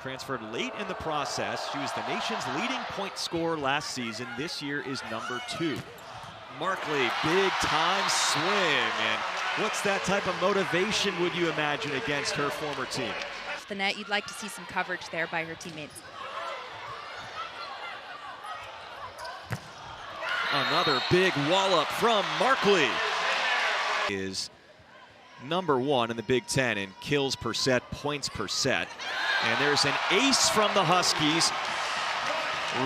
Transferred late in the process. She was the nation's leading point scorer last season. This year is number 2. Markley, big time swing. And what's that type of motivation would you imagine against her former team? The net, you'd like to see some coverage there by her teammates. Another big wallop from Markley. Is number 1 in the Big Ten in kills per set, points per set. And there's an ace from the Huskies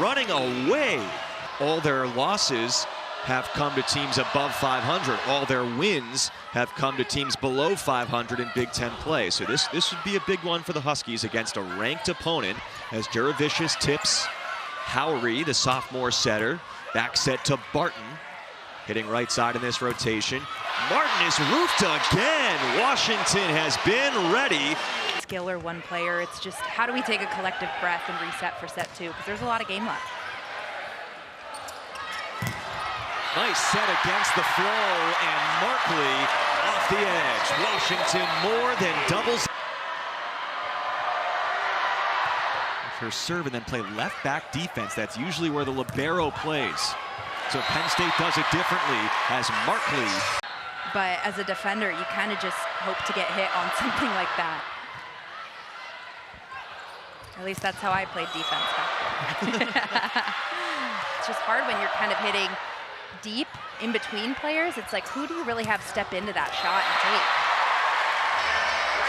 running away. All their losses have come to teams above 500. All their wins have come to teams below 500 in Big Ten play. So this would be a big one for the Huskies against a ranked opponent as Jaravicius tips Howry, the sophomore setter. Back set to Barton, hitting right side in this rotation. Martin is roofed again. Washington has been ready. Skill or one player, it's just how do we take a collective breath and reset for set 2, because there's a lot of game left. Nice set against the flow, and Markley off the edge. Washington more than doubles. Her serve and then play left back defense. That's usually where the libero plays. So Penn State does it differently as Markley. But as a defender, you kind of just hope to get hit on something like that. At least that's how I played defense back then. It's just hard when you're kind of hitting deep in between players. It's like, who do you really have step into that shot and take?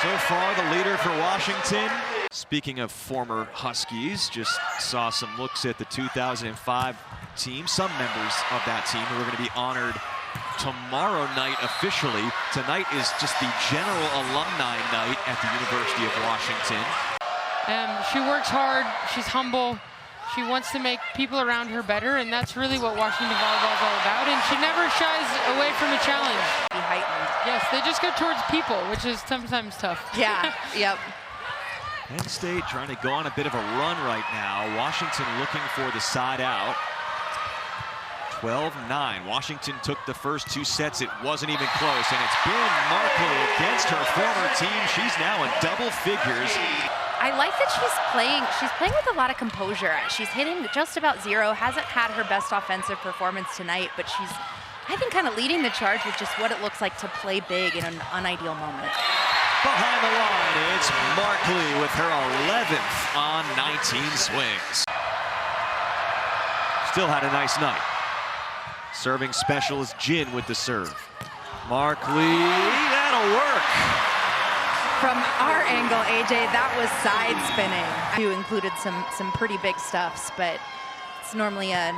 So far, the leader for Washington. Speaking of former Huskies, just saw some looks at the 2005 team, some members of that team who are going to be honored tomorrow night officially. Tonight is just the general alumni night at the University of Washington. She works hard, she's humble, she wants to make people around her better, and that's really what Washington Volleyball is all about, and she never shies away from a challenge. Be heightened. Yes, they just go towards people, which is sometimes tough. Yeah, yep. Penn State trying to go on a bit of a run right now. Washington looking for the side out. 12-9. Washington took the first 2 sets. It wasn't even close, and it's been Markley against her former team. She's now in double figures. I like that she's playing with a lot of composure. She's hitting just about 0, hasn't had her best offensive performance tonight, but she's, I think, kind of leading the charge with just what it looks like to play big in an unideal moment. Behind the line, it's Markley with her 11th on 19 swings. Still had a nice night. Serving specialist Jin with the serve. Markley, that'll work. From our angle, AJ, that was side spinning. You included some pretty big stuffs, but it's normally a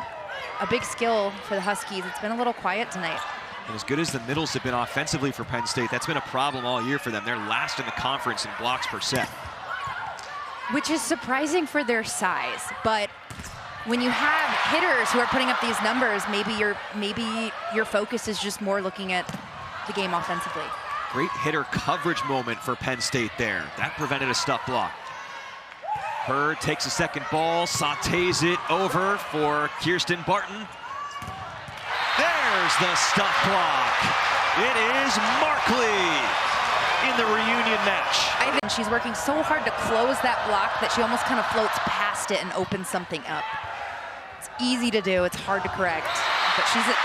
big skill for the Huskies. It's been a little quiet tonight. And as good as the middles have been offensively for Penn State, that's been a problem all year for them. They're last in the conference in blocks per set. Which is surprising for their size, but when you have hitters who are putting up these numbers, maybe your focus is just more looking at the game offensively. Great hitter coverage moment for Penn State there. That prevented a stuff block. Hurd takes a second ball, sautés it over for Kirsten Barton. There's the stuff block. It is Markley in the reunion match. I think she's working so hard to close that block that she almost kind of floats past it and opens something up. It's easy to do, it's hard to correct, but she's an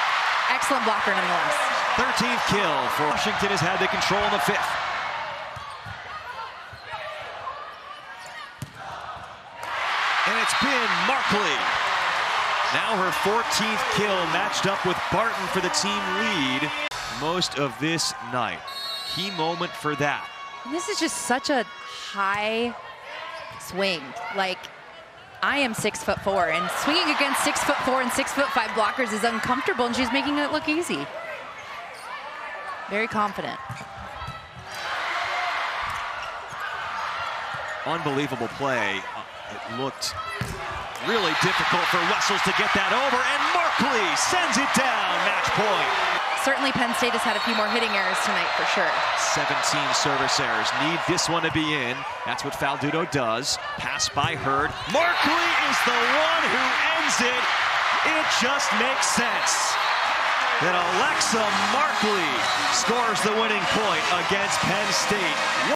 excellent blocker nonetheless. 13th kill for Washington has had the control in the 5th. And it's been Markley. Now her 14th kill matched up with Barton for the team lead most of this night. Key moment for that. And this is just such a high swing. Like, I am 6'4", and swinging against 6'4" and 6'5" blockers is uncomfortable, and she's making it look easy. Very confident. Unbelievable play. It looked really difficult for Wessels to get that over, and Markley sends it down. Match point. Certainly Penn State has had a few more hitting errors tonight for sure. 17 service errors. Need this one to be in. That's what Faldudo does. Pass by Hurd. Markley is the one who ends it. It just makes sense that Alexa Markley scores the winning point against Penn State.